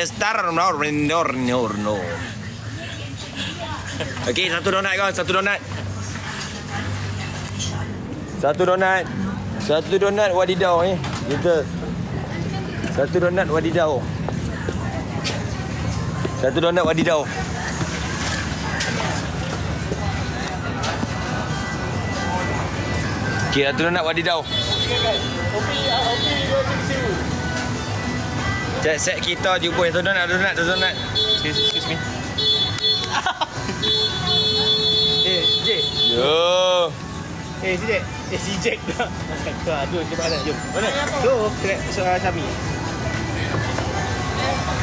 Star no. Okey, satu donat kau, satu donat. Satu donat wadidau ni. Kita. Satu donat wadidau. Okey, satu donat wadidau. Cek set kita jumpa satu donat. Excuse me. Jay. Yo. Si Jack dah. Aduh, cepat dah. Jom. Mana? Tu, kerek soal Sami.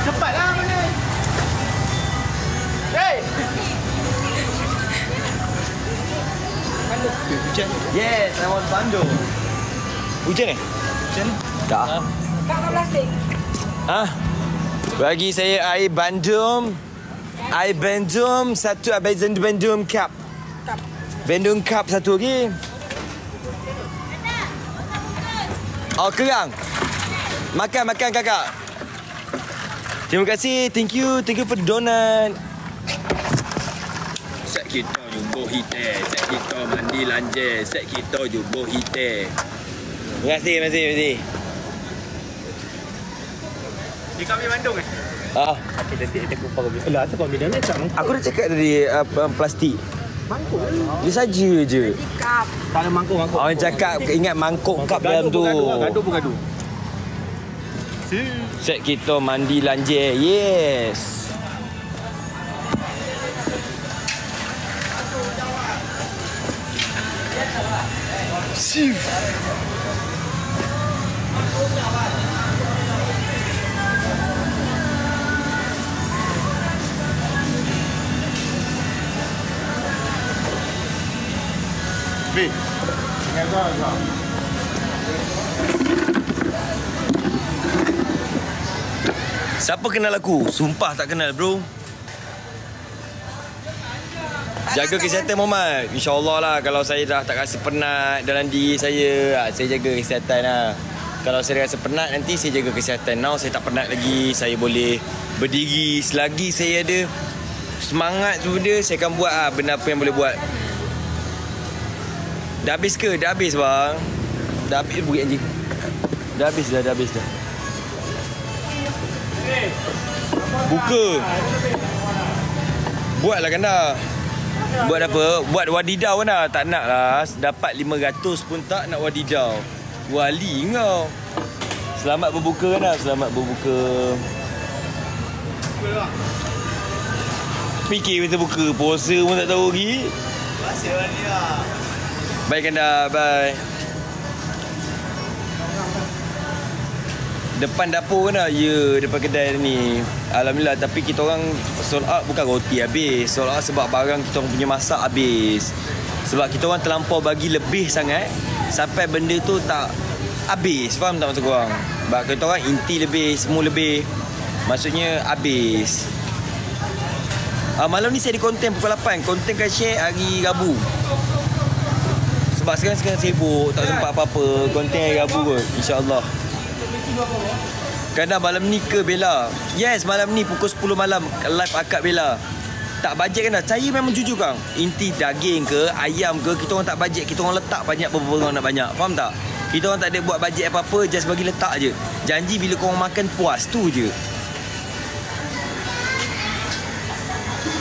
Cepatlah mana? Hey! Hujan. Yes, I want bandung. Hujan ni? Hujan? Tak. Kak plastik. Bagi saya air bandung. Air bandung satu, air bandung cup. Bandung cup satu lagi. Oh, kerang. Makan kakak. Terima kasih. Thank you for the donut. Set kita jumbo hite. Set kita mandi lanje. Set kita jumbo hite. Terima kasih. Dia kami Bandung eh? Okey, nanti aku lupa kau. Lah, tu kau ambil donat tak mangkuk. Aku dah cakap tadi plastik. Mangkuk. Dia saja je. Kap. Tak ada mangkuk. Orang cakap ingat mangkuk kap dalam tu. Gaduh. Set kita mandi lanje. Yes. Sif. B. Dengan Zah. Siapa kenal aku? Sumpah tak kenal, bro. Jaga kesihatan, Muhammad. InsyaAllah lah. Kalau saya dah tak rasa penat dalam diri saya jaga kesihatan lah. Kalau saya rasa penat, nanti saya jaga kesihatan. Now saya tak penat lagi. Saya boleh berdiri. Selagi saya ada semangat tu benda, saya akan buat benda apa yang boleh buat. Dah habis ke? Dah habis, bang. Dah habis bukit anjing. Dah habis dah. Buka. Buatlah kan dah. Buat apa? Buat wadidau kan dah. Tak nak lah. Dapat 500 pun tak nak wadidau. Wali kau. Selamat berbuka kan dah. Selamat berbuka. Fikir kita buka. Puasa pun tak tahu lagi. Puasa ni lah. Bye kan dah. Bye. Depan dapur kan dah? Ya, depan kedai ni. Alhamdulillah. Tapi kita orang sold out bukan roti habis. Sold out sebab barang kita orang punya masak habis. Sebab kita orang terlampau bagi lebih sangat sampai benda tu tak habis. Faham tak maksud korang? Sebab kita orang inti lebih, semua lebih. Maksudnya habis. Malam ni saya ada konten pukul 8. Konten kan share hari Rabu. Sebab sekarang sibuk, tak sempat apa-apa. Konten hari Rabu kot, insyaAllah. Kadang malam ni ke Bella? Yes, malam ni pukul 10 malam live akad Bella. Tak bajet kan dah? Saya memang jujur kang. Inti daging ke, ayam ke, kita orang tak bajet. Kita orang letak banyak berapa orang nak banyak. Faham tak? Kita orang tak ada buat bajet apa-apa, just bagi letak je. Janji bila korang makan puas, tu je.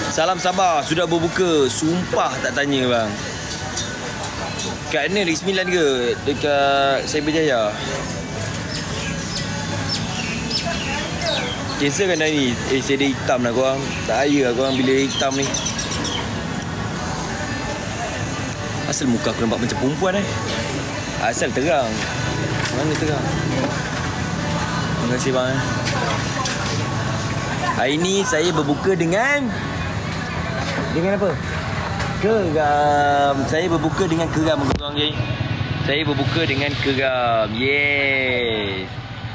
Salam Sabah, sudah berbuka. Sumpah tak tanya bang. Kat mana? Rik 9 ke? Dekat Cyberjaya. Cancel kan dah ni? Saya ada hitam lah korang. Tak raya lah korang bila hitam ni. Asal muka aku nampak macam perempuan Asal terang. Mana terang? Terima kasih bang. Hari ni saya berbuka dengan apa? Geram. Saya berbuka dengan geram korang okay? Saya berbuka dengan geram. Yes.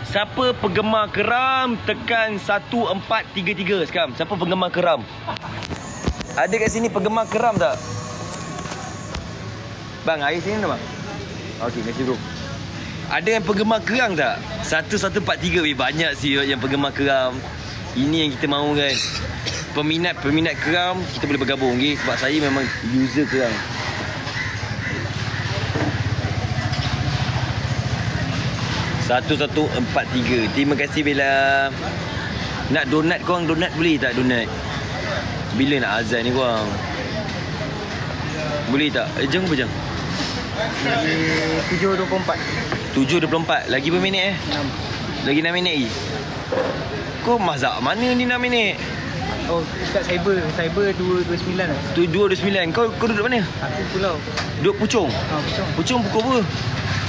Siapa penggemar keram? Tekan 1433 sekarang. Siapa penggemar keram? Ada kat sini penggemar keram tak? Bang, air sini ada bang? Okey, terima kasih bro. Ada yang penggemar keram tak? 1143. Banyak sih yang penggemar keram. Ini yang kita mahu kan. Peminat keram kita boleh bergabung, okay? Sebab saya memang user keram. Satu 143. Terima kasih Bella. Nak donat korang, donat boleh tak donat? Bila nak azan ni korang? Boleh tak? Jam berapa jam? Lagi 7.24. 7.24. Lagi berapa minit 6. Lagi 6 minit lagi. Kau mazak mana ni 6 minit? Oh, dekat cyber 229 lah. 229. Kau duduk mana? Aku pulau. Duduk Puchong? Puchong. Puchong pukul berapa?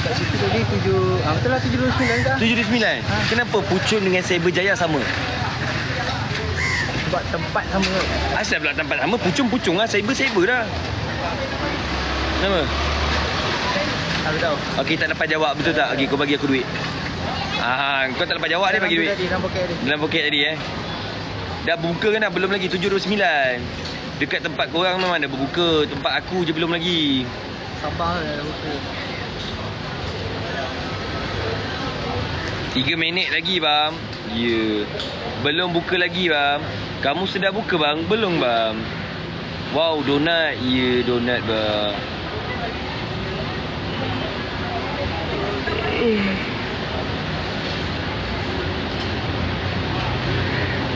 Kat situ tadi 7. Betul lah 729 dah. 729. Kenapa Puchong dengan Cyberjaya sama? Sebab tempat sama kot. Asal pula tempat sama? Puchong lah. Cyber dah. Kenapa? Aku tahu. Okey, tak dapat jawab. Betul tak? Okey, kau bagi aku duit. Kau tak dapat jawab, dia bagi duit. Dalam poket tadi. Dalam poket tadi Dah berbuka kan dah? Belum lagi 7.29. Dekat tempat korang memang dah berbuka. Tempat aku je belum lagi. Sabar lah dah buka. 3 minit lagi bang. Ya. Belum buka lagi bang. Kamu sudah buka bang? Belum bang. Wow, donat. Ya, donat bang.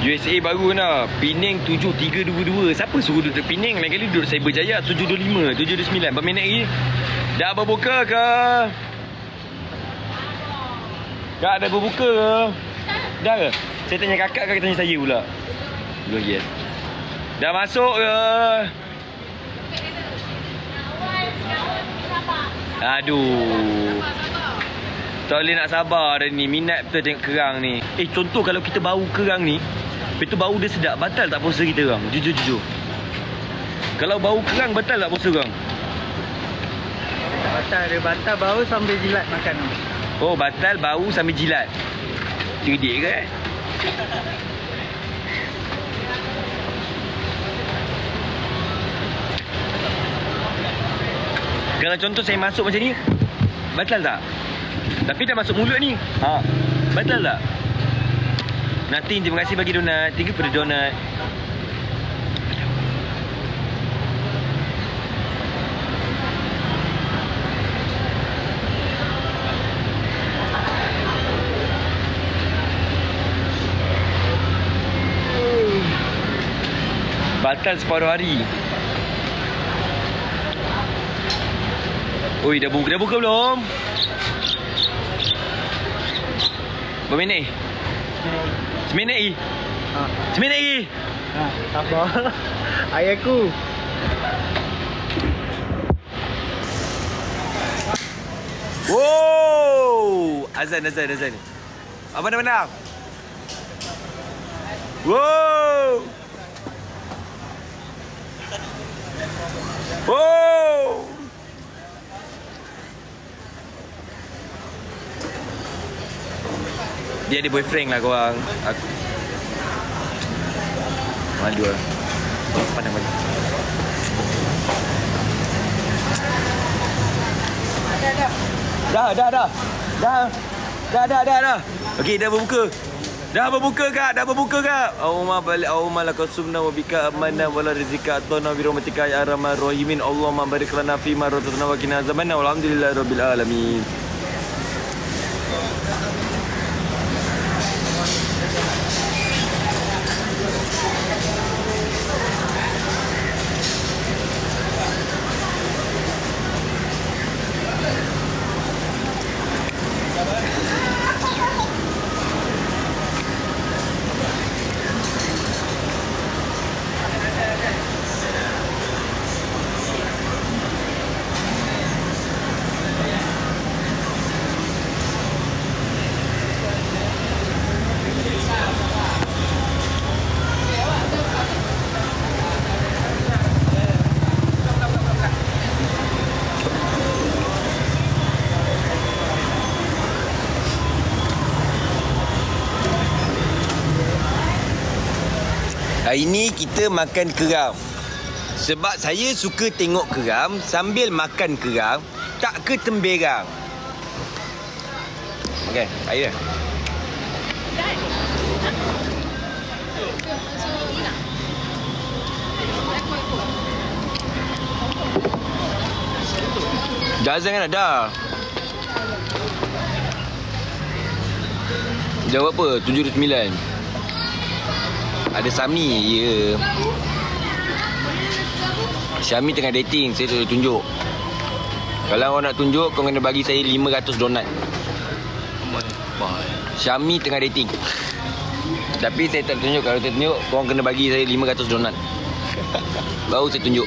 USA baru nak. Penang 7322. Siapa suruh duduk Penang? Lain kali duduk Cyberjaya 725, 729. Berapa minit lagi? Dah berbuka ke? Dah ada berbuka ke? Dah ke? Saya tanya kakak ke tanya saya pula? Belum lagi Dah masuk ke? Aduh. Tak boleh nak sabar dah ni. Minat betul tengok kerang ni. Contoh kalau kita bau kerang ni, lepas tu bau dia sedap, batal tak puasa kita orang? Jujur. Kalau bau kerang, batal tak puasa orang? Batal, dia batal bau sambil jilat makan. Oh, batal bau sambil jilat. Cerdik ke Kalau contoh saya masuk macam ni, batal tak? Tapi dah masuk mulut ni. Batal tak? Natin, terima kasih bagi donat. 3 for the donat. Batal separuh hari. Oi, dah buka belum? Berapa minit? Seminit lagi? Seminit lagi? Sabar. Ayahku. Wow! Azan. Apa nama? Wow! Wow! Dia ada boyfriend lah korang. Aku malu lah. Pandang balik. Dah. Okey, dah berbuka. Dah berbuka kak. Allahumma balik Allahumma lakasumna wa bika amanna wala rizika atona bi rahmatika ya arhamar rahimin. Allahumma barik lana fi ma razaqtana wa qina azabannar. Walhamdulillahirabbil alamin. Hari ni kita makan keram. Sebab saya suka tengok keram sambil makan keram, tak ketemberang. Okey, air dah. Jazan kan ada. Jawab apa? 7-9. Ada Sami. Ya. Syami tengah dating. Saya tak boleh tunjuk. Kalau awak nak tunjuk, kau kena bagi saya 500 donat. Syami tengah dating. Tapi saya tak tunjuk. Kalau saya tunjuk, korang kena bagi saya 500 donat. Baru saya tunjuk.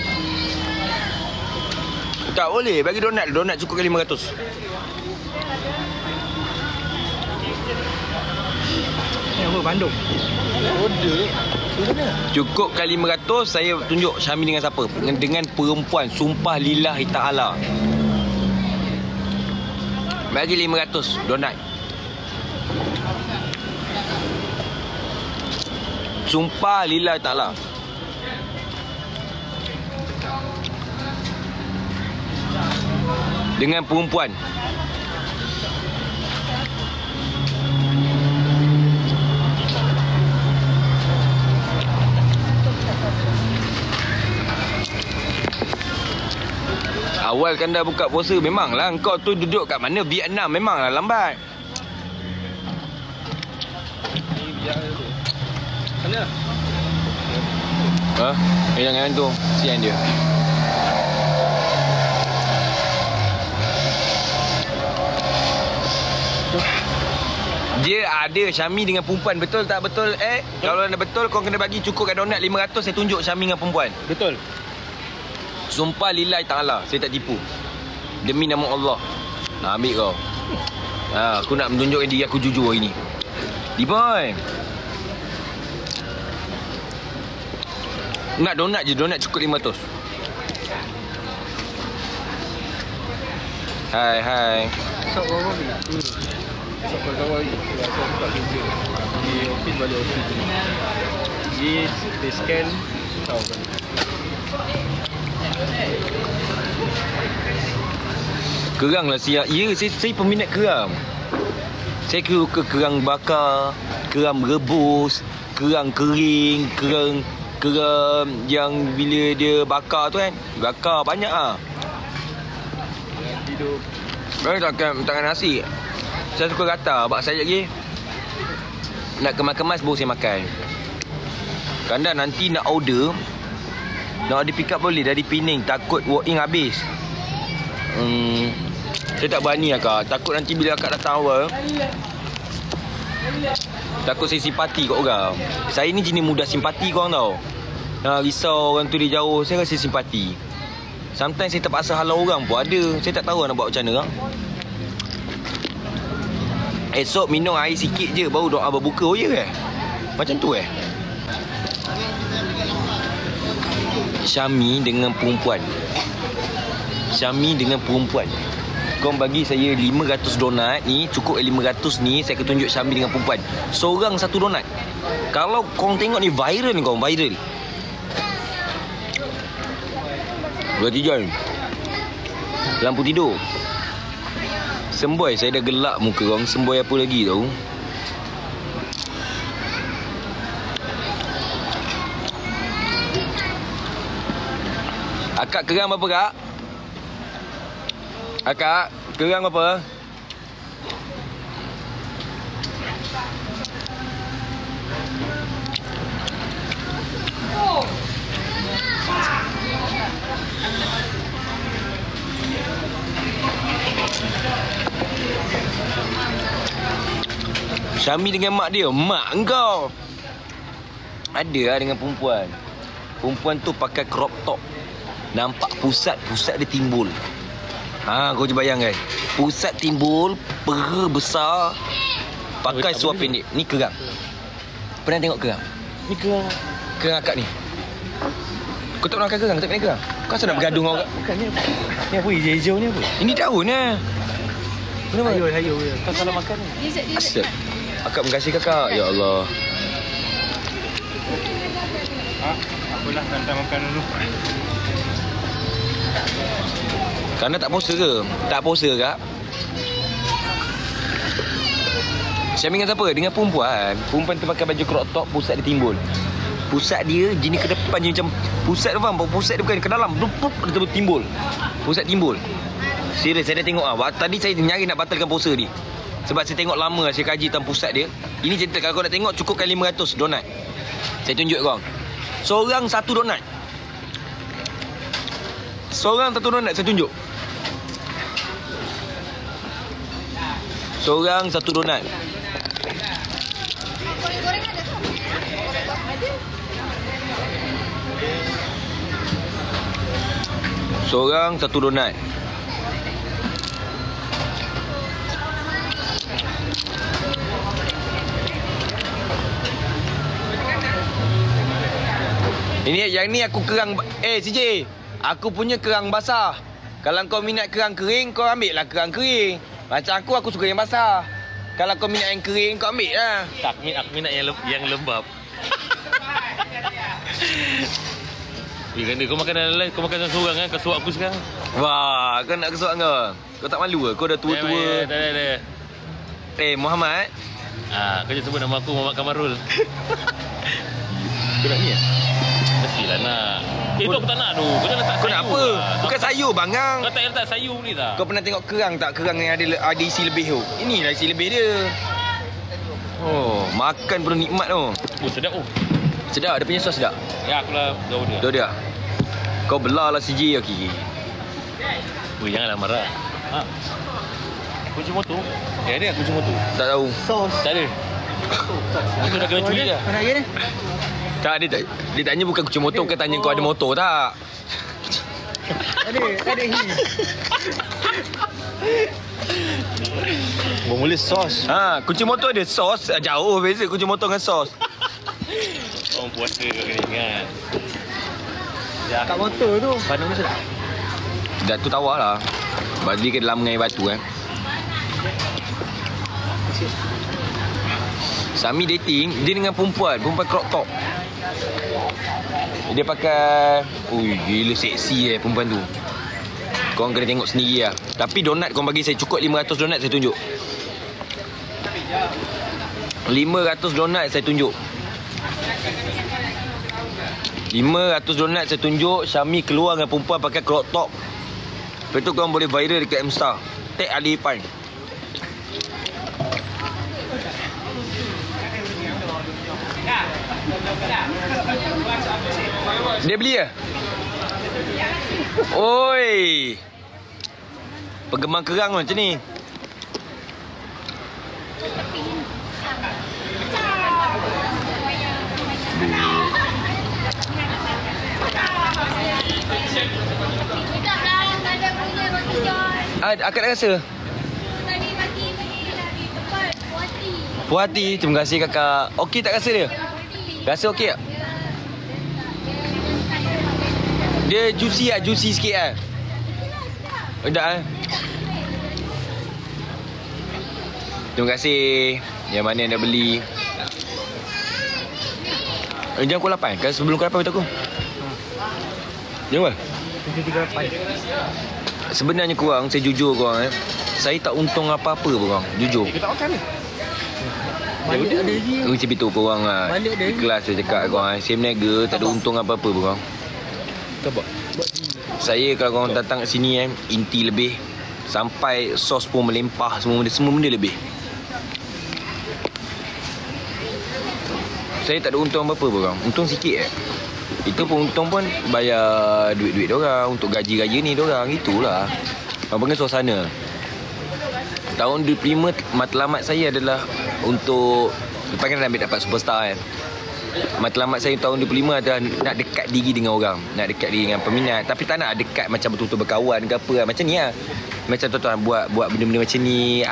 Tak boleh. Bagi donat. Donat cukup ke 500. Ni apa? Bandung? Order. Cukup kali 500. Saya tunjuk Syami dengan siapa? Dengan perempuan. Sumpah lillahi ta'ala. Bagi 500 donat. Sumpah lillahi ta'ala. Dengan perempuan. Awal kan dah buka puasa, memanglah kau tu duduk kat mana? Vietnam, memanglah lambat. Mana? Ha? Jangan tu, sian dia. Dia ada Syami dengan perempuan, betul tak betul? Kalau anda betul, kau kena bagi cukup kat donat 500, saya tunjuk Syami dengan perempuan. Betul. Sumpah lillahi ta'ala, saya tak tipu. Demi nama Allah. Ambil kau. Aku nak menunjukkan diri aku jujur hari ni. Diboy. Nak donat je, donat cukup 500. Hai. Sok berapa ni? Sok berapa ni? Sok buka kerja. Di office balik office. Di scan tahu kan. Kerang lah siap. Ya, saya peminat kerang. Saya suka kerang bakar, kerang rebus, kerang kering, kerang yang bila dia bakar tu kan. Bakar banyak ah. Hidup. Takkan nasi. Saya suka rata. Abang saya lagi nak kemas-kemas baru saya makan. Kadang nanti nak order pick up boleh dari Penang. Takut walk-in habis. Saya tak berani akak. Takut nanti bila akak datang awal, takut saya simpati kat orang. Saya ni jenis mudah simpati korang tau. Risau orang tu dia jauh, saya rasa simpati. Sometimes saya terpaksa halau orang pun ada. Saya tak tahu nak buat macam mana. Esok minum air sikit je, baru doa berbuka. Oh ya ke? Macam tu Syami dengan perempuan. Syami dengan perempuan. Korang bagi saya 500 donat ni. Cukup 500 ni, saya akan tunjuk Syami dengan perempuan. Seorang satu donat. Kalau korang tengok ni viral ni korang, viral. Berarti jam lampu tidur. Semboi, saya dah gelap muka korang. Semboi apa lagi tau. Akak kerang berapa kak? Akak, kerang berapa? Syami dengan mak dia. Mak engkau ada lah dengan perempuan. Perempuan tu pakai crop top. Nampak pusat dia timbul. Kau je bayangkan. Pusat timbul, perut besar, pakai seluar pendek. Ni kerang. Pernah tengok kerang? Ni kerang akak ni. Kau tak pernah makan kerang? Tak pernah kerang? Kau asal nak bergaduh dengan orang? Bukan ni apa? Ni apa? Hijau ni apa? Ini daun lah. Kenapa? Hayur. Kau salah makan ni. Asyik. Akak mengasihi kakak. Ya Allah. Apalah, hantar makan dulu. Kerana tak puasa ke? Tak puasa kak? Syami dengan siapa? Dengan perempuan. Perempuan tu pakai baju crop top, pusat dia timbul. Pusat dia gini ke depan je macam pusat tu faham? Pusat dia bukan ke dalam. Pup, dia timbul. Pusat timbul. Serius saya dah tengok tadi saya nyari nak batalkan puasa ni. Sebab saya tengok lama saya kaji tentang pusat dia. Ini cerita kalau kau nak tengok cukupkan 500 donat. Saya tunjuk kau. Seorang satu donat. Seorang satu donat saya tunjuk. Seorang satu donat. Seorang satu donat. Ini yang ni aku kerang. CJ, aku punya kerang basah. Kalau kau minat kerang kering, kau ambil lah kerang kering. Macam aku suka yang basah. Kalau kau minat yang kering, kau ambil lah. Tak, aku minat yang lembab. Kau makan lain, kau makan seorang kan? Kau suap aku sekarang. Wah, kau nak kesuap kau? Kau tak malu ke? Kau dah tua-tua. Tak ada. Muhammad. Kau jangan sebut nama aku Muhammad Kamarul. Kau nak ni mestilah nak. Itu aku tak nak tu. Kau jangan letak sayur. Kau nak apa? Bukan sayur bangang. Kau tak letak sayur ni tak? Kau pernah tengok kerang tak? Kerang yang ada isi lebih tu. Inilah isi lebih dia. Oh, makan pun nikmat tu. Sedap Sedap, dia punya sos sedap. Ya, aku lah Dah dia. Kau belah lah CJ okey. Janganlah marah. Kunci motor? Ada kunci motor? Tak tahu. Sos. Tak ada. Motor dah kena curi dah. Mana lagi ni? Tak, dia tanya bukan kunci motor, bukan tanya kau ada motor tak? Ada ini. Bermula sos. Kunci motor ada sos. Jauh beza kunci motor dengan sos. Orang puasa kau kena ingat. Kat motor tu. Bandung ni sedap. Dah tu tawar lah. Dia ke dalam mengai batu Sami dating, dia dengan perempuan crop top. Dia pakai gila seksi perempuan tu. Korang kena tengok sendiri lah. Tapi donat korang bagi saya cukup 500 donat saya tunjuk. 500 donat saya tunjuk. 500 donat saya tunjuk. Syami keluar dengan perempuan pakai crop top. Lepas tu korang boleh viral dekat M-Star. Tag Ali Ipan. Dia beli ke? Oi. Penggemar kerang macam ni. Akak dah rasa? Tadi bagi tempat Puas hati. Terima kasih kakak. Okey tak rasa dia? Rasa okey tak? Dia juicy lah, juicy sikit lah. Dah Terima kasih yang mana yang dah beli. Jam pukul 8. Kan sebelum pukul 8 betul aku? Jam apa? 7.38. Sebenarnya korang, saya jujur korang saya tak untung apa-apa korang. Jujur. Kita makan ni. Balik ada lagi. Macam itu korang lah. Balik dia. Ikhlas saya cakap korang. Saya berniaga, tak ada untung apa-apa korang. Tabak. Saya kalau korang datang kat sini inti lebih. Sampai sos pun melimpah, semua benda lebih. Saya tak ada untung apa-apa korang. Untung sikit Itu pun untung pun bayar duit-duit diorang untuk gaji raya ni diorang. Itulah. Apa kan suasana. Tahun 2005 matlamat saya adalah untuk lepas kan dah dapat superstar matlamat saya tahun 2005 adalah nak dekat diri dengan orang, nak dekat diri dengan peminat, tapi tak nak dekat macam betul-betul berkawan ke apa macam ni lah. Macam tuan-tuan buat benda-benda macam ni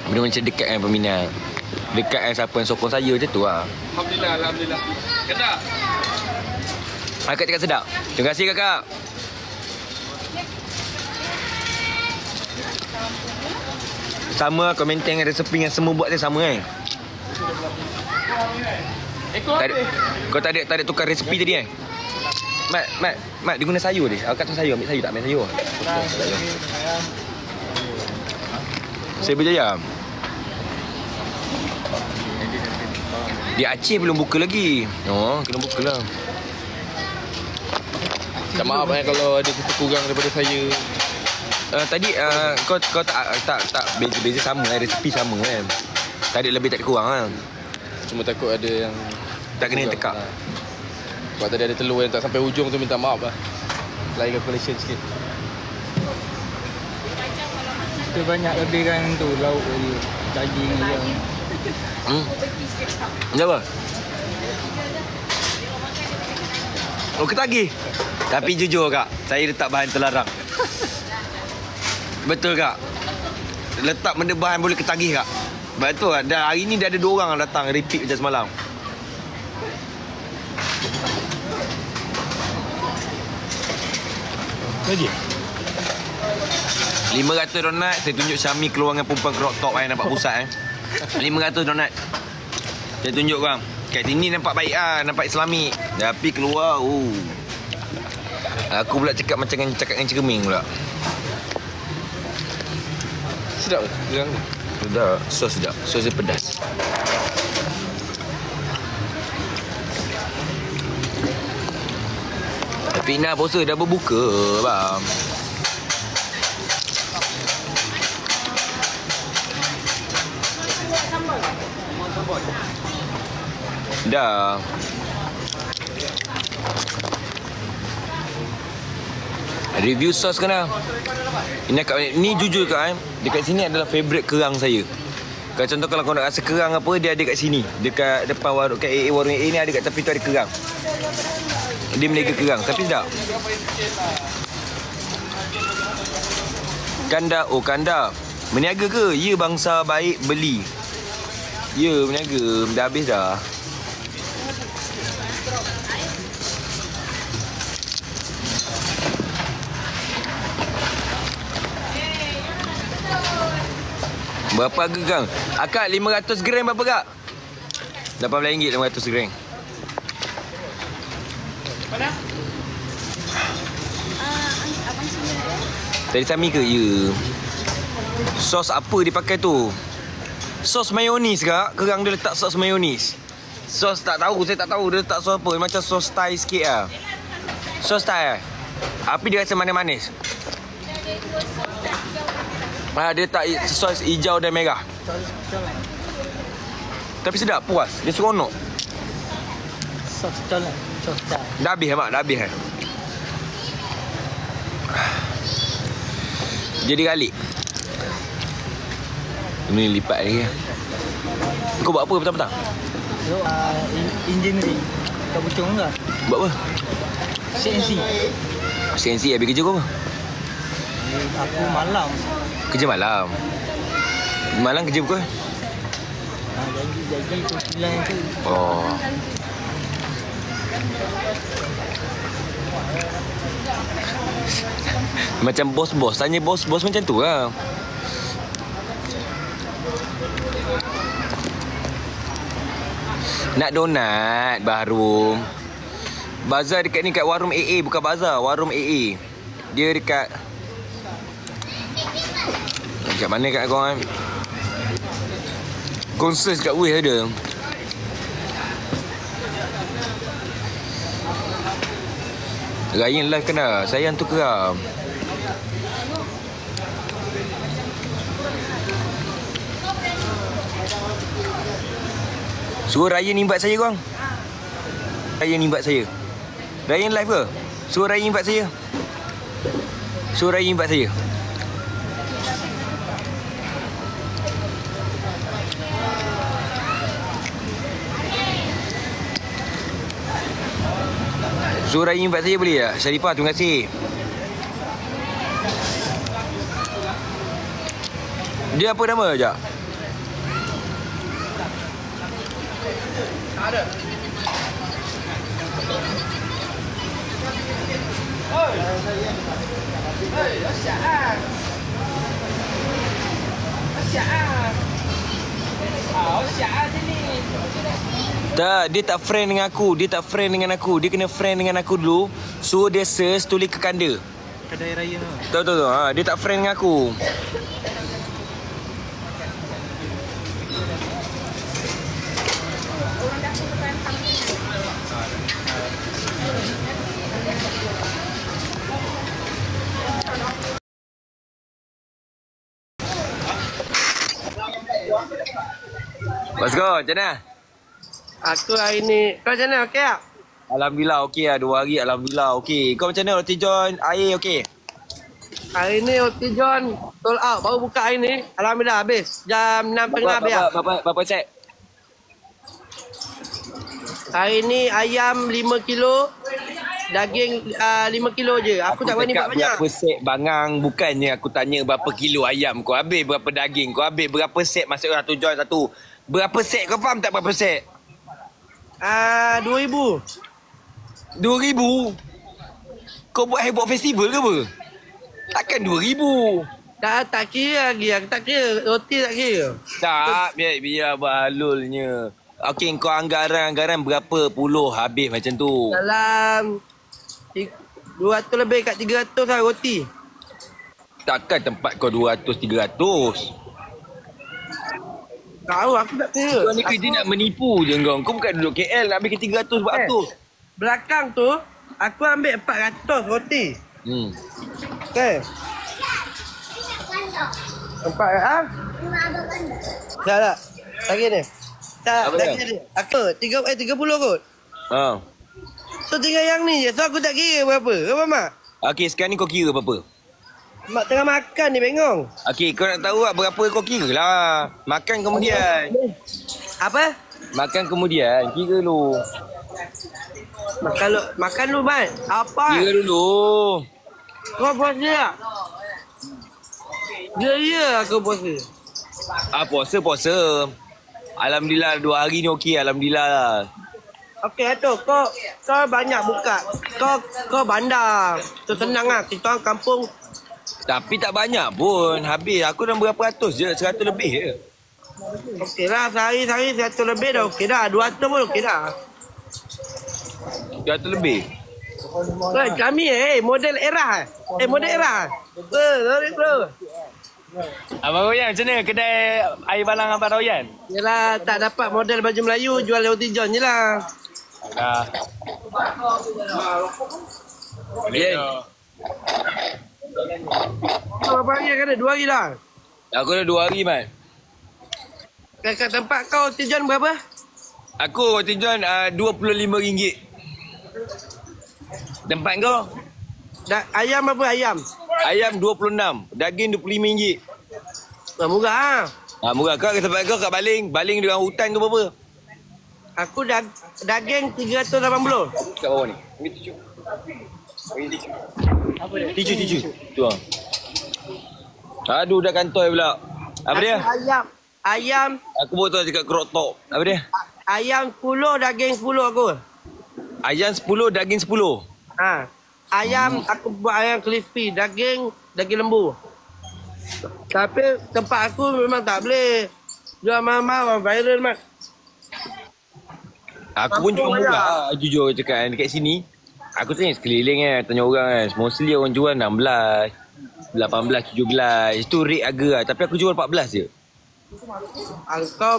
benda macam dekat dengan peminat, dekat dengan siapa yang sokong saya macam tu lah. Alhamdulillah. Kena. Akak cakap sedap. Terima kasih kakak. Sama komentar dengan resepi yang semua buat dia sama Kau tak ada tukar resepi tadi Mat dia guna sayur dia. Akak tu sayur, ambil sayur tak ambil sayur. Saya berjaya. Dia Aceh belum buka lagi. Oh, kena buka lah. Tak maaf kalau ada kurang daripada saya. Tadi kau tak beza sama kan, resepi sama kan. Tak ada lebih tak ada kurang kan. Cuma takut ada yang Tak kena tekak. Sebab tadi ada telur yang tak sampai hujung tu, minta maaf lah. Lain calculation sikit. Kita banyak lebihkan tu lauk dia. Daging dia. Kenapa? Oh, ketagih. Tapi jujur kak, saya letak bahan terlarang. Betul kak? Letak benda bahan boleh ketagih kak. Betul kak? Dah hari ni dah ada 2 orang yang datang repeat macam semalam. Lagi? 500 donat. Saya tunjuk Syami keluar dengan perempuan crop top nampak pusat 500 donat. Saya tunjuk korang. Kat sini nampak baik nampak Islamik. Tapi keluar aku pula cakap macam dengan cermin pula. Sedap ke? Sedap. Sedap. Sos sedap. Sos dia pedas. Fina puasa dah berbuka bang. Dah. Review sos kena. Ini jujur kak dekat sini adalah favourite kerang saya. Kalau contoh kalau kau nak rasa kerang apa, dia ada kat sini. Dekat depan warung kat AA, warung AA ni ada kat tepi tu ada kerang. Dia meniaga kerang tapi sedap. Kanda. Meniaga ke? Ya, bangsa baik beli. Ya, meniaga. Dah habis dah. Berapa harga kang? Akak 500 gram berapa kak? RM18 500 gram. Mana? Abang sini ada? Tadi Sami ke? Ya. Sos apa dipakai tu? Sos mayonis kak? Kerang dia letak sos mayonis. Sos tak tahu, saya tak tahu dia letak sos apa. Macam sos Thai sikit lah. Sos Thai Tapi dia rasa manis-manis. Dia letak sos hijau dan merah. Tapi sedap, puas. Dia seronok. Sos colak. Sos Thai. Dah habis mak? Dah habis Jadi kali. Ini lipat lagi. Kau buat apa petang-petang? Engineering. Kau bucung ke? Buat apa? CNC. CNC habis kerja kau apa? Aku malam. Kerja malam. Malam kerja pukul? Janji tu 9 tu. Oh. Macam bos-bos. Tanya bos-bos macam tu lah. Nak donat baru. Bazar dekat ni kat warung AA. Bukan bazar, warung AA. Dia dekat mana kat korang? Konsert kat Weh ada. Ryan live kena. Sayang tu keram. Suruh Ryan invite saya korang. Ryan invite saya. Ryan live ke? Suruh Ryan invite saya. Suruh Ryan invite saya. Suruh Ryan invite saya boleh tak? Syarifah, terima kasih. Dia apa nama sekejap? Ada. Tak, dia tak friend dengan aku. Dia tak friend dengan aku. Dia kena friend dengan aku dulu. Suruh dia search, tulis ke kanda. Kedai raya tu. Tahu. Dia tak friend dengan aku. Let's go, macam mana? Aku hari ni, kau macam mana? Okey tak? Alhamdulillah okey lah, 2 hari Alhamdulillah okey. Kau macam mana roti john air okey? Hari ni roti john sold out. Baru buka hari ni. Alhamdulillah habis. Jam 6.30 habis lah. Berapa set? Hari ni ayam 5 kilo. Daging 5 kilo je. Aku tak berani buat banyak. Berapa set bangang, bukannya aku tanya berapa kilo ayam kau habis, berapa daging kau habis, berapa set masuk satu john satu. Berapa set kau faham tak berapa set? 2,000. 2,000? Kau buat heboh festival ke apa? Takkan 2,000? Tak kira lagi. Aku tak kira. Roti tak kira. Tak, biar balulnya. Okey, kau anggaran berapa puluh habis macam tu? Dalam 200 lebih kat 300 lah roti. Takkan tempat kau 200-300? Tahu aku tak kira. Kau ni kerja nak menipu je kau. Kau bukan duduk KL nak ambil ke 300 buat apa? Belakang tu aku ambil 400 roti. Okay. 400 ah? Tak. Lagi ni. Tak, apa lagi ni. Aku 30 kot. Ha. So tinggal yang ni je. So aku tak kira berapa. Kau faham tak? Okey, sekarang ni kau kira berapa? Mak tengah makan ni bengong. Okey, kau nak tahu tak berapa kau kira lah. Makan kemudian. Apa? Makan kemudian. Kira dulu. Makan lu, Mat. Apa? Kira dulu. Kau puasa tak? Ya, aku puasa. Puasa. Alhamdulillah 2 hari ni okey. Alhamdulillah lah. Okey, tu kau banyak buka. Kau bandar. Tu senang lah. Kita orang kampung. Tapi tak banyak pun. Habis aku dah berapa ratus je. 100 lebih je. Okey lah. Sehari 100 lebih dah okey dah. 200 pun okey dah. 100 lebih. Kami model era. Model era. Sorry bro. Abang Royan macam mana kedai air balang Abang Royan? Yelah, tak dapat model baju Melayu, jual roti john je lah. Dah. Berapa hari kan ada? 2 hari dah. Aku dah 2 hari, Mat. Kat tempat kau roti john berapa? Aku roti john RM25. Tempat kau? Ayam berapa ayam? Ayam RM26. Daging RM25. Murah lah. Murah. Kau ke tempat kau kat Baling. Baling dengan hutan tu berapa? Aku daging 380. Kat bawah ni. Ambil tisu. Tisu. Tu lah. Aduh, dah kantoi pula. Apa dia? Ayam. Aku baru tahu cakap crop top. Apa dia? Ayam 10, daging 10 aku. Ayam 10, daging 10. Ayam, aku buat ayam crispy. Daging lembu. Tapi tempat aku memang tak boleh jual mahal-mahal, viral, Mat. Aku pun jual murah, jujur cakap dekat sini. Aku tanya sekeliling tanya orang mostly orang jual 16, 18, 17. Itu rate harga lah. Tapi aku jual 14 je. Kau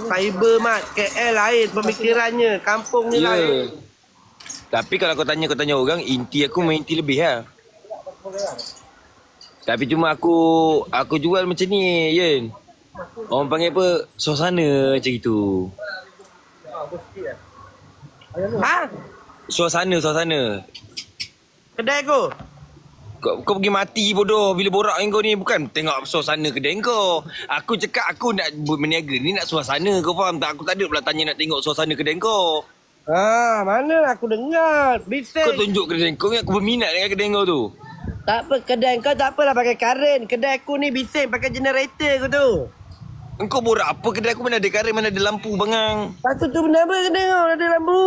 fiber, Mat. KL lain pemikirannya. Kampung ni lain. Tapi kalau kau tanya orang, inti aku main inti lebih lah. Tapi cuma aku jual macam ni, Yen. Orang panggil apa? Suasana macam itu. Suasana. Kedai aku? Kau pergi mati bodoh bila borak dengan kau ni. Bukan tengok suasana kedai kau. Aku cakap aku nak berniaga ni nak suasana. Kau faham tak? Aku tak ada pula tanya nak tengok suasana kedai kau. Mana aku dengar. Bising. Kau tunjuk kedai kau ni aku berminat dengan kedai kau tu. Tak apa, kedai kau tak apalah pakai karen. Kedai aku ni bising pakai generator aku tu. Engkau borak apa? Kedai aku mana ada karen, mana ada lampu, bangang. Lepas tu benda apa kedai kau ada lampu?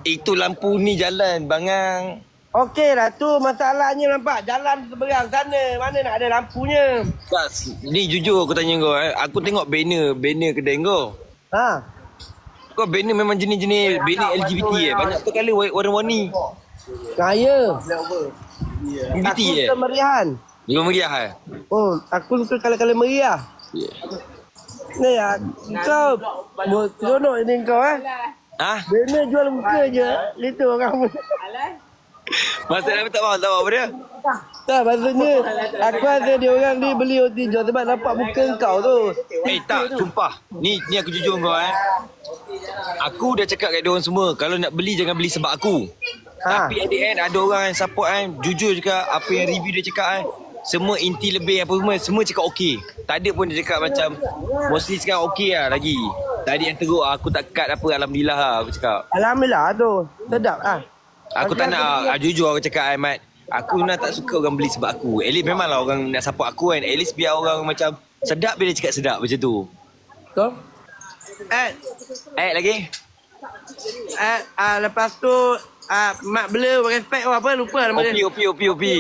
Itu lampu ni jalan, bangang. Okey lah tu masalahnya nampak. Jalan seberang sana. Mana nak ada lampunya? Ni jujur aku tanya kau. Aku tengok banner kedai kau. Kau banner memang jenis-jenis banner LGBT Banyak tu kali warna-warni. Kaya. LGBT Aku suka meriahan. Dia meriah aku suka kala-kala meriah. Ni kau seronok ni kau Ah, Bina jual muka je. Itu orang. maksudnya tak faham apa dia? Tak, maksudnya aku rasa dia orang ni beli roti john sebab nampak muka kau tu. Tak, sumpah. Ni aku jujur kau Aku dah cakap kat dia orang semua, kalau nak beli jangan beli sebab aku. Tapi at the end ada orang yang support jujur cakap apa yang review dia cakap semua inti lebih apa semua cakap okey. Tak ada pun dia cakap macam mostly sekarang okey lah lagi. Tadi yang teruk aku tak cut apa, alhamdulillah lah aku cakap. Alhamdulillah tu. Sedap Aku tak nak jujur aku cakap Ahmad. Aku nak tak suka orang beli sebab aku. At least memanglah orang nak support aku kan. At least biar orang macam sedap bila cakap sedap macam tu. Betul? Lagi? Lepas tu Mak Bela respect apa lupa nama dia. Opi.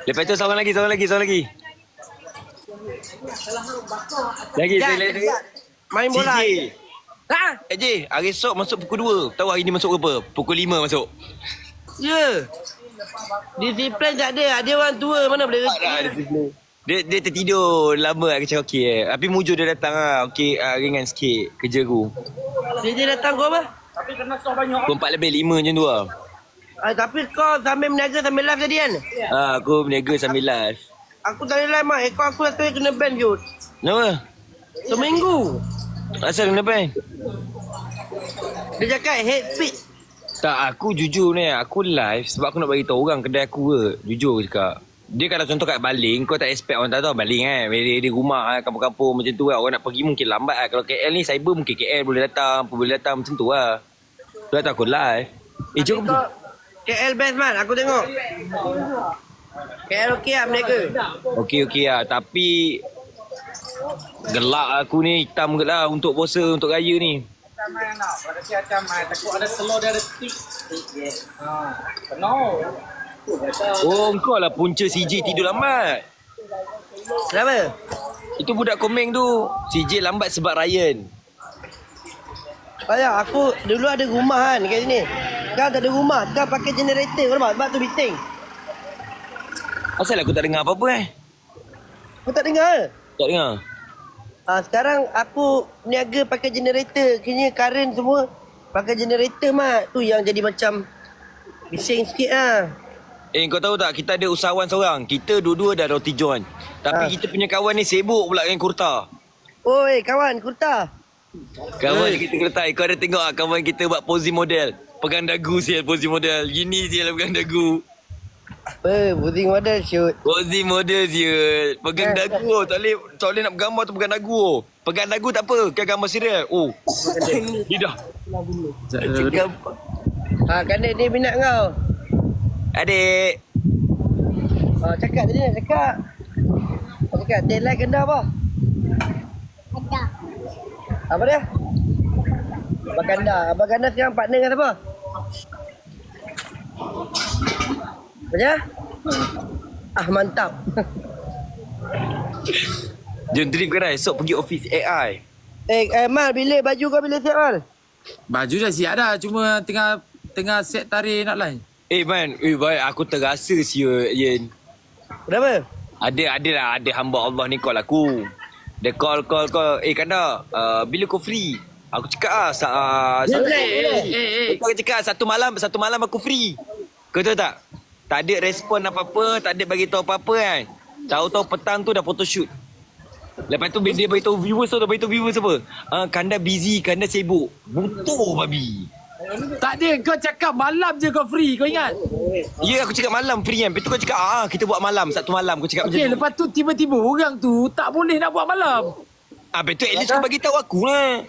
Lepas tu seorang lagi. Lagi. Main bola. CJ. J, hari esok masuk pukul 2. Tahu hari ni masuk berapa? Pukul 5 masuk. Ya. Disiplin tak ada. Dia orang tua mana boleh reti. Dia tertidur lama aku cakap okey. Tapi mujur dia datang okey, ringan sikit kerja aku. Dia datang kau apa? Pukul 4 lebih 5 macam tu lah. Tapi kau sambil meniaga sambil live tadi kan? Aku berniaga sambil live. Aku tak boleh live mak. Ekor aku satu kena ban kot. Kenapa? Seminggu. Asal kenapa? Dia cakap head speed. Tak, aku jujur ni. Aku live sebab aku nak bagi tahu orang kedai aku ke. Jujur cakap. Dia kalau contoh kat Baling, kau tak expect orang tak tahu Baling kan. Di rumah kampung-kampung macam tu lah. Orang nak pergi mungkin lambat lah. Kalau KL ni cyber mungkin KL boleh datang. Apa boleh datang macam tu lah. Tu lah aku live. Jom pergi. KL best man. Aku tengok. KL okey lah mereka. Okey lah. Tapi gelak aku ni. Hitam ke lah untuk puasa, untuk raya ni. Takut ada telur dia ada tik. Penuh. Oh, kau lah punca CJ tidur lambat. Kenapa? Itu budak komeng tu. CJ lambat sebab Ryan. Aku dulu ada rumah kan kat sini. Kau tak ada rumah. Kau pakai generator. Kau nampak? Sebab tu bising. Asal aku tak dengar apa-apa Kau tak dengar? Tak dengar. Sekarang aku niaga pakai generator. Kini current semua pakai generator mak. Tu yang jadi macam bising sikit lah. Kau tahu tak, kita ada usahawan seorang. Kita dua-dua dah roti john. Tapi kita punya kawan ni sibuk pula dengan kurta. Oi kawan, kurta. Kawan kita kurta. Kau ada tengok tak kawan kita buat posing model? Pegang dagu sial posing model. Gini sial pegang dagu. Posing model shoot. Posing model sial. Pegang dagu. Tak boleh nak bergambar tu pegang dagu. Pegang dagu tak apa. Kan gambar serial. Oh. Lidah. Kandek dia minat kau. Adik. Cakap tadi nak cakap. Cakap deadline kena apa? Ada. Apa dia? Abang Ganda. Abang Ganda sekarang partner dengan siapa? Macam? Mantap. Jom trip ke dah. Esok pergi office AI. Mal, bila baju kau bila siap, Mal? Baju dah siap dah. Cuma tengah set tarikh nak lain. Man. Baik. Aku terasa siul, Yen. Kenapa? Ada hamba Allah ni call aku. Dia call. Kanda, bila kau free? Aku cakap kau cakap satu malam aku free. Kau tahu tak? Tak ada respon apa-apa, tak ada bagi tahu apa-apa kan. Tahu-tahu petang tu dah photoshoot. Lepas tu dia bagi tahu viewers apa? Kanda busy, Kanda sibuk. Butuh babi. Tak ada, kau cakap malam je kau free, kau ingat? Ya, aku cakap malam free kan. Lepas tu kau cakap kita buat malam, satu malam. Kau cakap macam tu. Lepas tu tiba-tiba orang tu tak boleh nak buat malam. Lepas tu at least kau bagi tahu aku lah.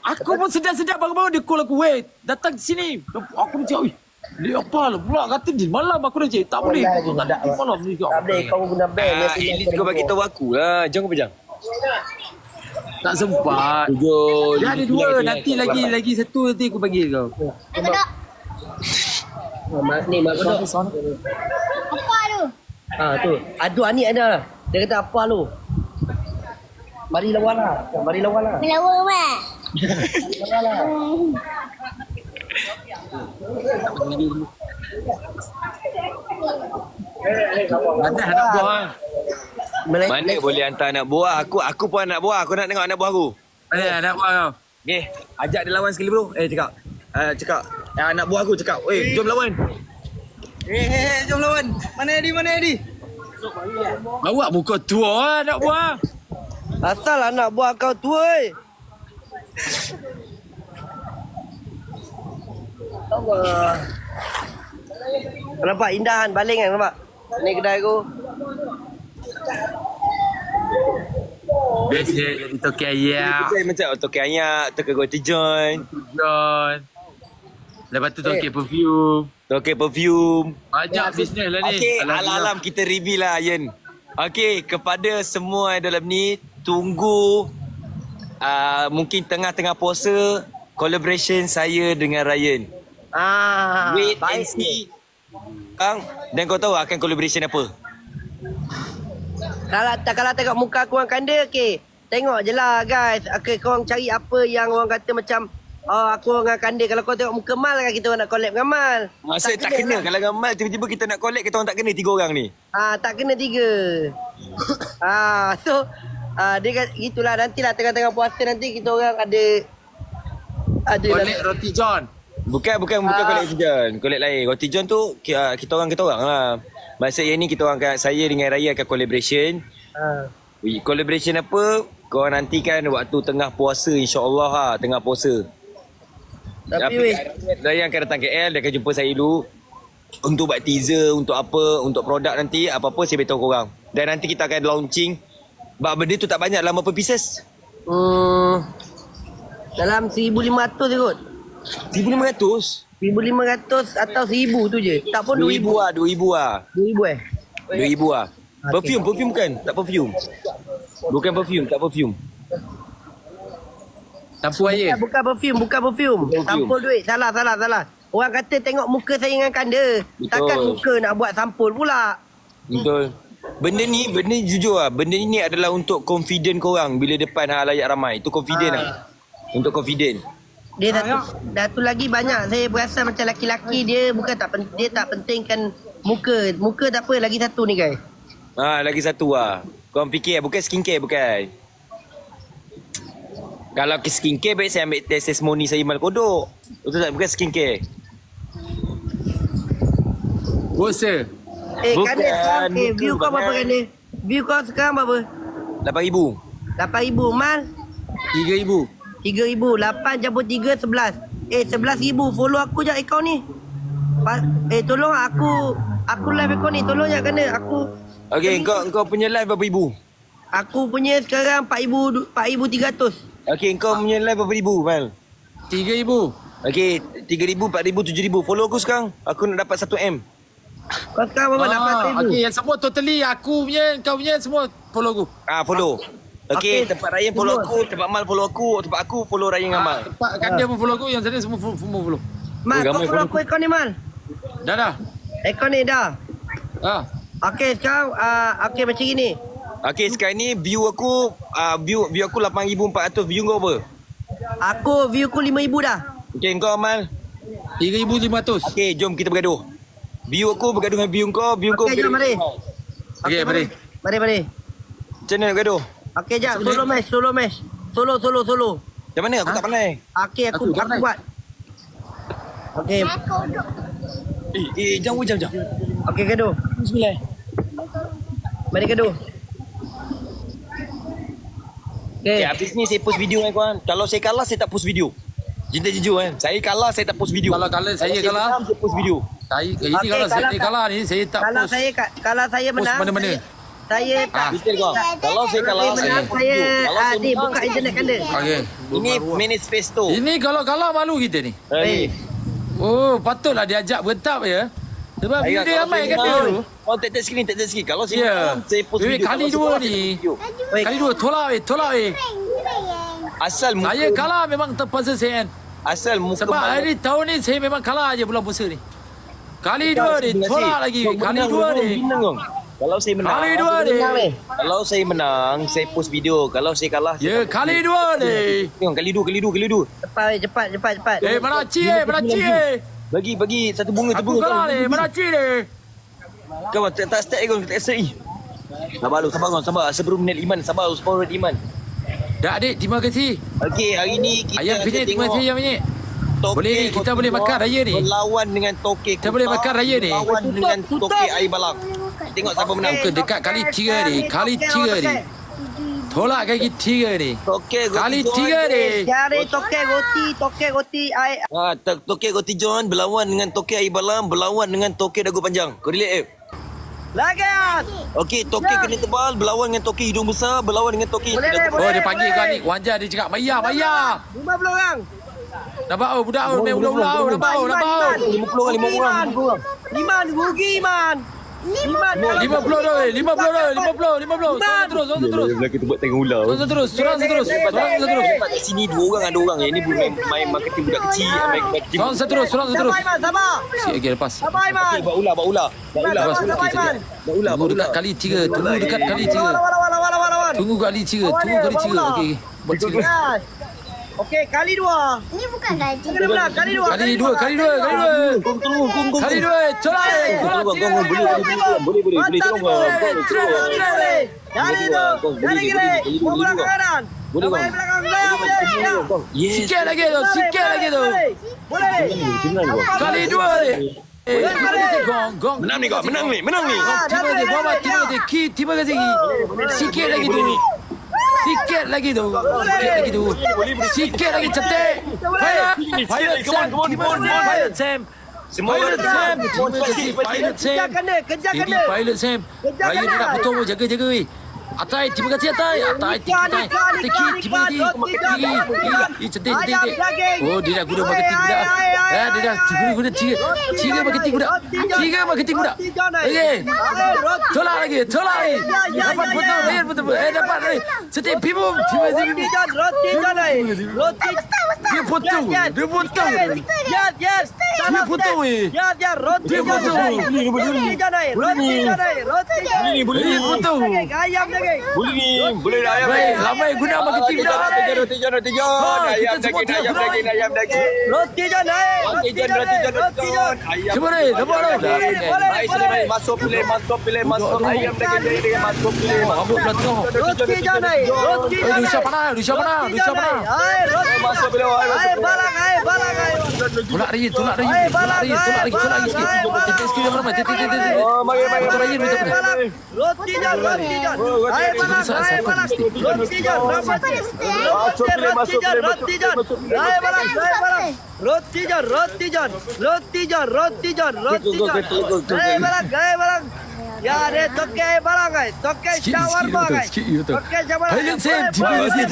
Aku pun sedap-sedap baru-baru dia call aku, weh, datang ke sini. Aku macam, dia apa lah pula kata dia malam aku dah cakap. Tak boleh, kau tak ada malam ni. Tak boleh, kau guna band. At least kau bagi tahu aku lah. Jom kau pejam. Tak sempat. Dia ada dua, nanti lagi satu nanti aku bagi kau. Bedok. Ni mak bedok. Apa tu? Tu. Aduh Anik ada. Dia kata apa lu? Mari lawan lah. Melawa mak. Ada nak buat. Mana boleh hantar anak buah. Aku pun anak buah. Aku nak tengok anak buah aku. Nak buat kau. Okay. Ajak dia lawan sekali bro. Cakap. Anak buah aku cakap. Jom lawan. Jom lawan. Mana Edi? Bawa muka tua nak buat. Asal anak buah kau tua Allah. Nampak indahan baling kan nampak? Ni kedai aku. Biasa jadi toke ayak. Macam toke ayak, toke Roti John. Lepas tu toke perfume. Toke perfume. Banyak bisnes lah ni. Okay, alam kita reveal lah Yen. Okay, kepada semua dalam ni, tunggu mungkin tengah-tengah puasa collaboration saya dengan Ryan. Wait and see. Dan kau tahu akan collaboration apa? Kalau tengok muka aku orang kanda, okay. Tengok je lah guys. Okay, korang cari apa yang orang kata macam aku orang kanda. Kalau kau tengok muka Mal kan, kita orang nak collab dengan Mal. Maksud tak kena lah. Kalau dengan Mal tiba-tiba kita nak collab, kita orang tak kena 3 orang ni. Tak kena 3. So dia kata gitulah, nantilah tengah-tengah puasa nanti kita orang ada Collab Roti John. Bukan collab Roti John. Collab lain. Roti John tu kita orang lah. Maksud yang ni kita orang saya dengan Raya akan collaboration. Collaboration apa? Korang nantikan waktu tengah puasa, insya-Allah lah, tengah puasa. Tapi Raya akan datang KL, dia akan jumpa saya dulu untuk buat teaser, untuk apa, untuk produk nanti, apa-apa saya beritahu korang. Dan nanti kita akan launching. Benda tu tak banyak, dalam berapa pieces? Dalam 1,500 je kot. 1,500? 1,500 atau 1,000 tu je. Tak pun 2,000 lah. 2,000 lah. 2,000 lah. Okay. Perfume bukan? Tak perfume. Bukan perfume, tak perfume. Tampu air. Bukan perfume. Sampul duit. Salah. Orang kata tengok muka saya dengan kanda. Betul. Takkan muka nak buat sampul pula. Betul. Benda ni jujur lah. Benda ni adalah untuk confident korang bila depan halayak ramai. Itu confident lah. Untuk confident. Dia satu lagi banyak. Saya berasa macam laki-laki dia bukan dia tak pentingkan muka. Muka tak apa, lagi satu ni guys. Lagi satu lah. Korang fikir bukan skincare bukan. Kalau ke skincare baik saya ambil testimoni saya Mal Kodok. Betul tak? Bukan skincare. Bosa. Bukan, Kanda sekarang view kau berapa bukan. kanda? View kau sekarang berapa? 8,000. 8,000 Mal? 3,000. 3,000. 8 campur 3, 11. 11,000. Follow aku je akaun ni. Tolong aku live akaun ni. Tolong je kanda. Okey, kau punya live berapa ribu? Aku punya sekarang 4,300. Okey, kau punya live berapa ribu, Mal? 3,000. Okey, 3,000, 4,000, 7,000. Follow aku sekarang. Aku nak dapat 1M. Kau sekarang berapa? 8,000. Okey, yang semua totally aku punya, kau punya semua follow aku. Follow. Okey, Okey. tempat Ryan follow aku, tempat Mal follow aku, tempat aku follow Ryan dengan Mal. Tempat Kanda pun follow aku, yang sana semua follow. Mal, kau ramai follow follow aku akaun ni Mal. Dah. Akaun ni dah. Okey, sekarang okey macam gini. Okey, sekarang ni view aku 8,400. View kau apa? Aku view aku 5,000 dah. Okey, kau Mal. 3,500. Okey, jom kita bergaduh. View aku bergaduh dengan view kau, Okey, jom mari. Okey, mari. Mari. Macam mana nak bergaduh? Okey, jap. Solo match. Solo. Macam mana? Aku tak pandai. Okey, aku buat. Okey. Jom. Okey, gaduh. Bismillah. Mari gaduh. Okey. Habis ni saya post video kan korang. Kalau saya kalah, saya tak post video. Jujur kan. Saya kalah, saya tak post video. Kalau saya kalah, saya post video. Ini Okey, kalau saya kalau kalah ni, saya tak Kalau post. kalau saya Post menang, mana-mana. saya tak. Betul kau. Kalau saya kalah, Saya saya menang, post video. Kalau saya saya menang, buka saya internet post kanda. video. Okey. Ini manifesto. Ini kalau kalah malu kita ni. Oh, patutlah diajak bertap ya. Sebab Ayah, dia kalau ramai saya kat dia menang, tu. Oh, tak skrin. Kalau saya Ya. menang, saya post video. Kali Kalau dua saya kalah, ni. saya post video. Kali dua tolak weh. Asal muka, Saya kalah memang terpaksa saya. asal muka Sebab Mal- hari tahun ni saya memang kalah aja bulan puasa ni. Kali dua ni Terima kasih. tolak lagi. Kau Kali menang, dua kau ni. menang, kau. Kalau saya menang, Kali dua ni. Kalau saya menang, saya post video. Kalau saya kalah, Ya, kali dua ni. tengok kali dua. Cepat. Mana Ci. Bagi satu bunga, Aku kalah ni. Mana Ci ni. Kau tak start kau tak start. Sabar lu, sabar. Sebelum minit Iman, sabar lu, sebelum minit Iman. Dah adik, terima kasih. Okey, hari ni kita Ayam penyet, terima kasih ayam penyet. Tokek Boleh ni, kita boleh makan raya ni. Berlawan dengan Tokek Kita boleh makan raya ni. Berlawan dengan Tokek air balang. Tengok siapa menang. Bukan dekat kali 3 ni. Kali 3 ni. Tolak kali 3 ni. Tokek Kali 3 ni. Cari tokek roti ai. Tokek Roti John berlawan dengan Tokek air balang, berlawan dengan Tokek dagu panjang. Kau relate Lagi. Okey, Tokek kena tebal berlawan dengan Tokek hidung besar, berlawan dengan Tokek Boleh, dagu boleh. Oh, dia panggil kau ni. Wanja dia cakap, Maya. 50 orang. Nampak budak main ular-ular. Nampak. 50 orang. Iman rugi Iman. 50 dah. 50. Sorang terus. Kita buat tengok ular. Sorang terus. Kat sini 2 orang ada orang. Yang ni boleh main marketing budak kecil, main marketing. Sorang terus. Iman, sabar. Sikit lagi lepas. Sabar Iman. Okey, buat ular. Sabar Iman. Tunggu dekat kali 3. Tunggu dekat kali 3. Lawan. Tunggu kali 3. Okey. Buat 3. Yes. Okey, kali 2. Ini bukan gaji. Kena belah, kali 2. Kali 2. Kali 2. Colai. Boleh. Dari tu. Dari kiri. Kau belah ke kanan. Boleh, Kau bang. main belakang. Boleh. Yes. Sikit lagi tu. Boleh. Kali 2 ni. Gong. Menang ni kau, menang ni. Terima kasih. Sikit lagi tu. Sikit lagi tu. Cantik. Pilot Sam. Semua Pilot Sam. Kejar kena. Pilot Sam. Raya ni nak potong, jaga weh. Atai, terima kasih Atai. Terima kasih. Cantik. Oh, dia dah guna marketing budak. Dia dah guna tiga marketing budak. Okey. Tolak lagi. Dapat potong, Ryan betul. Dapat lagi. Cantik, Pimu. Roti John. Dia potong. Yes. Dia potong weh. Ya, roti John. Roti Boleh ni. Potong. Ayam daging. Boleh dah ayam. Baik, ramai guna marketing budak. Roti John. Ayam daging. Roti John. Cuba ni, nampak tau. Boleh. Masuk pilih. Ayam daging masuk pilih. Rambut belah tengah. Roti John. Lucia panah. Masuk pilih. Balang. Tolak lagi sikit. Titik sikit dah ramai. Oh, mari. Roti John. Ayo balang. Roti John. Ayo balang. Ya, dia toke balang guys. Toke shawarma guys. Toke shawarma. Pilot Sam. Terima kasih.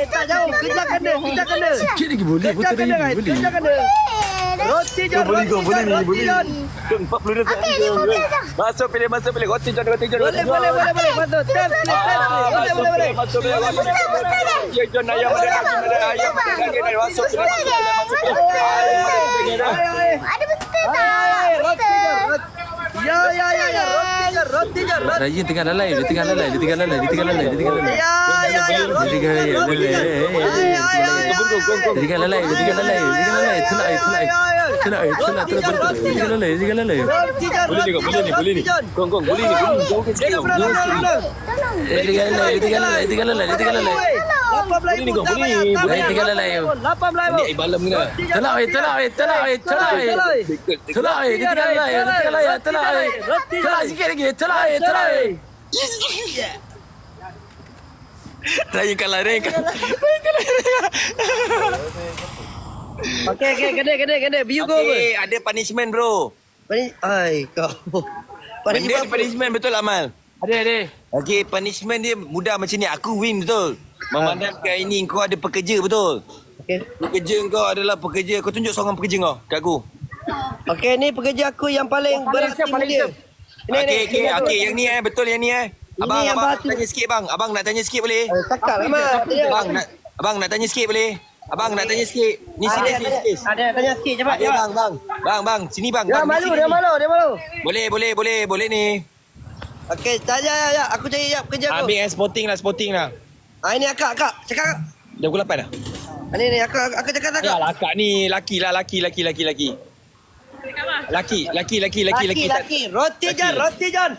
Tak jauh. Kejar kena. Sikit lagi boleh. Kejar kena guys. Kejar kena. Roti John. 40 dekat. Masuk pilih. Roti John. Boleh. Masuk. Tap. Boleh. Masuk pilih. John ayam daging masuk pilih. Ada betul tak? Ya. Roti John. Raya tengah lalai. Dia tengah lalai. Ya. Roti John. Dia tengah lalai. Boleh ni. Gong, boleh ni. Jauh ke sikit. Dia tengah lalai. Ni air balam ke? Telak. Telak sikit lagi. Telak. Raya kalah. Okey, kena. View go apa? Okey, ada punishment bro. Ai, kau. Benda ni punishment betul Amal. Ada. Okey, punishment dia mudah macam ni. Aku win betul. Memandangkan ini kau ada pekerja betul. Okey. Pekerja kau adalah pekerja. Kau tunjuk seorang pekerja kau kat aku. Okey, ni pekerja aku yang paling berhati mulia. Okey, yang ni betul yang ni Abang yang nak batu. tanya sikit bang. Abang nak tanya sikit boleh? Cakap lah, Mat. Abang nak tanya sikit boleh? Abang nak tanya sikit. Ni serius. Ada tanya sikit cepat. Bang. Sini bang. Dia malu. Boleh ni. Okey, tanya ya. Aku cari ya pekerja aku. Ambil spotting lah. Ini akak. Cakap. Dah pukul 8 dah? Ini aku cakap. Ya lah akak ni laki. Cakap lah. Laki. Roti John.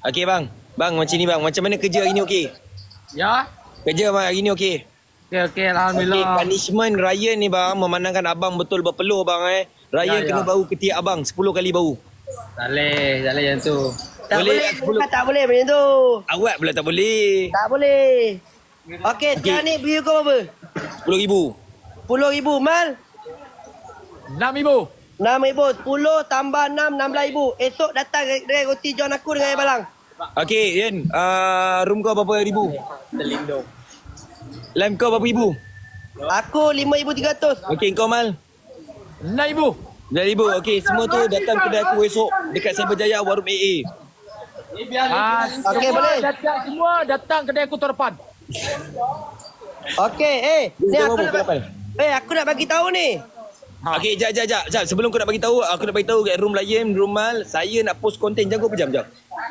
Okey bang. Bang macam ni bang. Macam mana kerja hari ni okey? Ya. Kerja hari ni okey? Okey, Okey, alhamdulillah. punishment Ryan ni bang memandangkan abang betul berpeluh bang Ryan Ya, kena ya. bau ketiak abang 10 kali bau. Tak boleh macam tu. Tak Boleh boleh, tak 10? tak boleh macam tu. Awak pula tak boleh. Tak boleh. Okey, sekarang ni beli kau berapa? 10,000. 10,000 mal. 6,000. 6,000. 10 tambah 6, 16,000. Esok datang dengan roti John aku dengan air balang. Okey, Yan. Room kau berapa ribu? Terlindung. Lime kau berapa ribu? Aku 5,300. Okey, kau Mal? 6,000. 9,000. Okey, semua tu datang kedai aku esok dekat Cyberjaya Warung AA. Okey, boleh. Semua datang kedai aku tahun depan. Okey, ni Kau aku berapa? nak aku nak bagi tahu ni. Okey, jap. Sebelum kau nak bagi tahu, aku nak bagi tahu kat room Lion, room Mal, saya nak post konten. Jangan kau pejam.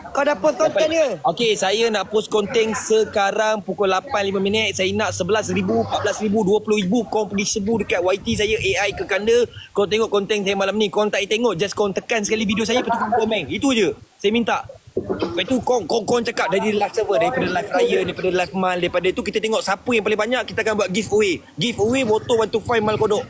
Kau dah post konten ke? Okey, saya nak post konten sekarang pukul 8.05. Saya nak 11,000, 14,000, 20,000. Kau pergi sebu dekat YT saya AI ke Kanda. Kau tengok konten saya malam ni. Kau tak payah tengok, just kau tekan sekali video saya, lepas tu kau komen. Itu je. Saya minta. Lepas tu kau cakap dari live server, daripada live Ryan, daripada live Mal, daripada tu kita tengok siapa yang paling banyak, kita akan buat giveaway. Giveaway motor 125 Mal Kodok.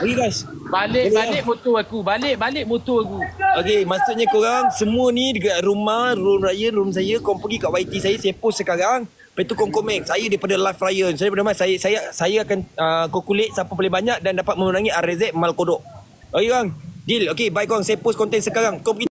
Okay guys. Balik motor aku. Balik motor aku. Okay, maksudnya korang semua ni dekat rumah, room Ryan, room saya, kau pergi kat YT saya post sekarang. Lepas tu kau komen, saya daripada live Ryan, saya daripada Mal, saya akan calculate siapa paling banyak dan dapat memenangi RZ Mal Kodok. Okay korang, deal. Okay, bye korang, saya post konten sekarang. Kau pergi